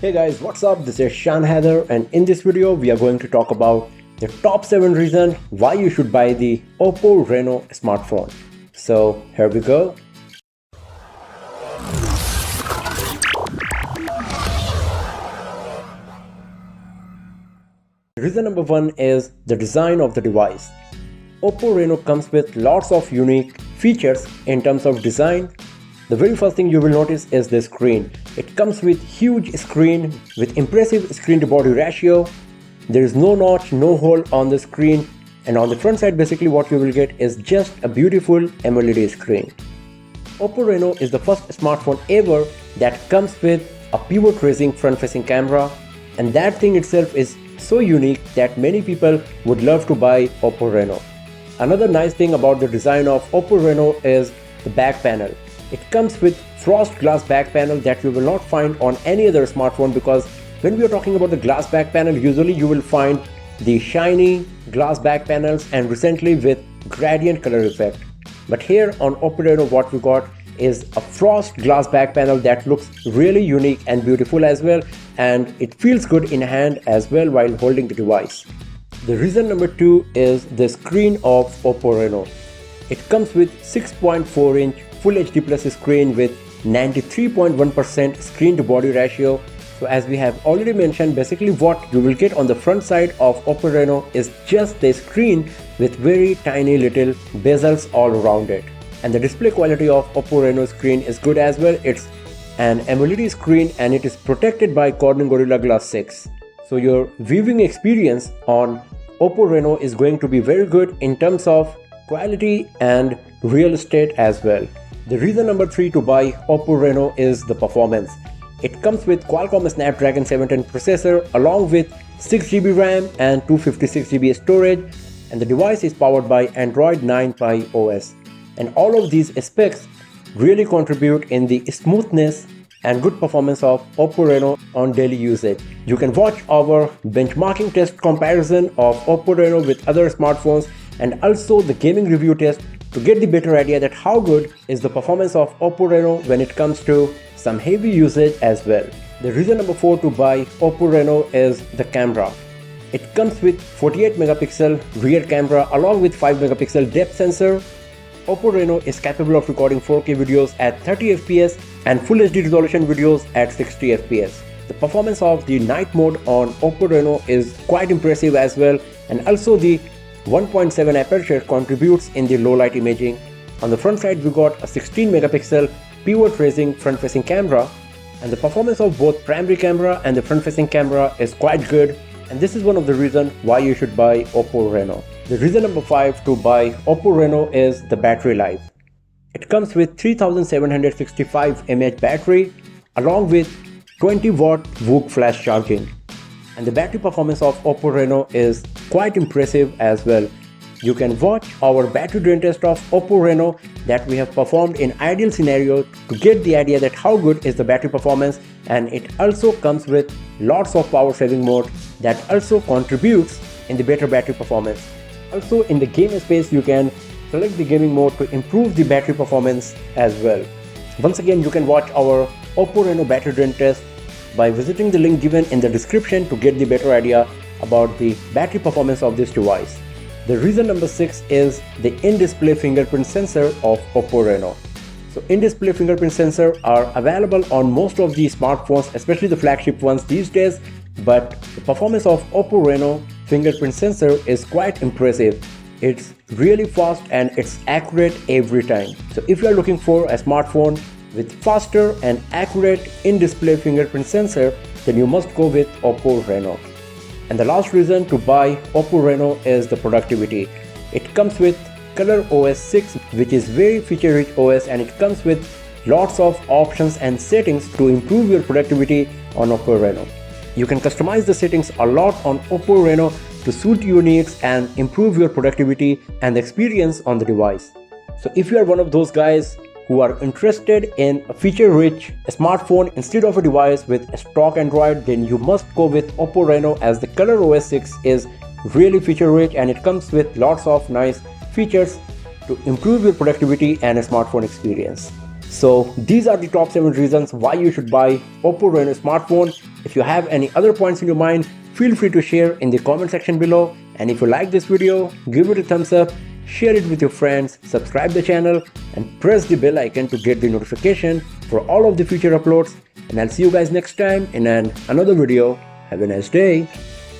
Hey guys, what's up? This is Shan Heather, and in this video we are going to talk about the top 7 reasons why you should buy the OPPO Reno smartphone. So here we go. Reason number 1 is the design of the device. OPPO Reno comes with lots of unique features in terms of design. The very first thing you will notice is the screen. It comes with huge screen with impressive screen to body ratio. There is no notch, no hole on the screen, and on the front side basically what you will get is just a beautiful AMOLED screen. OPPO Reno is the first smartphone ever that comes with a pivot raising front facing camera, and that thing itself is so unique that many people would love to buy OPPO Reno. Another nice thing about the design of OPPO Reno is the back panel. It comes with frost glass back panel that you will not find on any other smartphone, because when we are talking about the glass back panel, usually you will find the shiny glass back panels and recently with gradient color effect. But here on OPPO Reno what we got is a frost glass back panel that looks really unique and beautiful as well, and it feels good in hand as well while holding the device. The reason number 2 is the screen of OPPO Reno. It comes with 6.4-inch Full HD Plus screen with 93.1% screen to body ratio. So as we have already mentioned, basically what you will get on the front side of OPPO Reno is just the screen with very tiny little bezels all around it. And the display quality of OPPO Reno screen is good as well. It's an AMOLED screen and it is protected by Corning Gorilla Glass 6. So your viewing experience on OPPO Reno is going to be very good in terms of quality and real estate as well. The reason number 3 to buy OPPO Reno is the performance. It comes with Qualcomm Snapdragon 710 processor along with 6GB RAM and 256GB storage, and the device is powered by Android 9 Pie OS. And all of these specs really contribute in the smoothness and good performance of OPPO Reno on daily usage. You can watch our benchmarking test comparison of OPPO Reno with other smartphones and also the gaming review test to get the better idea that how good is the performance of OPPO Reno when it comes to some heavy usage as well. The reason number 4 to buy OPPO Reno is the camera. It comes with 48 megapixel rear camera along with 5 megapixel depth sensor. OPPO Reno is capable of recording 4K videos at 30 fps and Full HD resolution videos at 60 fps. The performance of the night mode on OPPO Reno is quite impressive as well, and also the 1.7 aperture contributes in the low light imaging. On the front side we got a 16 megapixel pivot raising front facing camera, and the performance of both primary camera and the front facing camera is quite good, and this is one of the reasons why you should buy OPPO Reno. The reason number 5 to buy OPPO Reno is the battery life. It comes with 3765 mAh battery along with 20 watt VOOC flash charging, and the battery performance of OPPO Reno is quite impressive as well. You can watch our battery drain test of OPPO Reno that we have performed in ideal scenario to get the idea that how good is the battery performance, and it also comes with lots of power saving mode that also contributes in the better battery performance. Also in the game space you can select the gaming mode to improve the battery performance as well. Once again you can watch our OPPO Reno battery drain test by visiting the link given in the description to get the better idea about the battery performance of this device. The reason number 6 is the in-display fingerprint sensor of OPPO Reno. So in-display fingerprint sensor are available on most of the smartphones, especially the flagship ones these days, but the performance of OPPO Reno fingerprint sensor is quite impressive. It's really fast and it's accurate every time. So if you are looking for a smartphone with faster and accurate in-display fingerprint sensor, then you must go with OPPO Reno. And the last reason to buy OPPO Reno is the productivity. It comes with Color OS 6, which is very feature-rich OS, and it comes with lots of options and settings to improve your productivity on OPPO Reno. You can customize the settings a lot on OPPO Reno to suit your needs and improve your productivity and experience on the device. So if you are one of those guys who are interested in a feature-rich smartphone instead of a device with a stock Android, then you must go with OPPO Reno, as the Color OS 6 is really feature-rich and it comes with lots of nice features to improve your productivity and a smartphone experience. So these are the top 7 reasons why you should buy OPPO Reno smartphone. If you have any other points in your mind, feel free to share in the comment section below. And if you like this video, give it a thumbs up, share it with your friends, subscribe the channel and press the bell icon to get the notification for all of the future uploads. And I'll see you guys next time in another video. Have a nice day.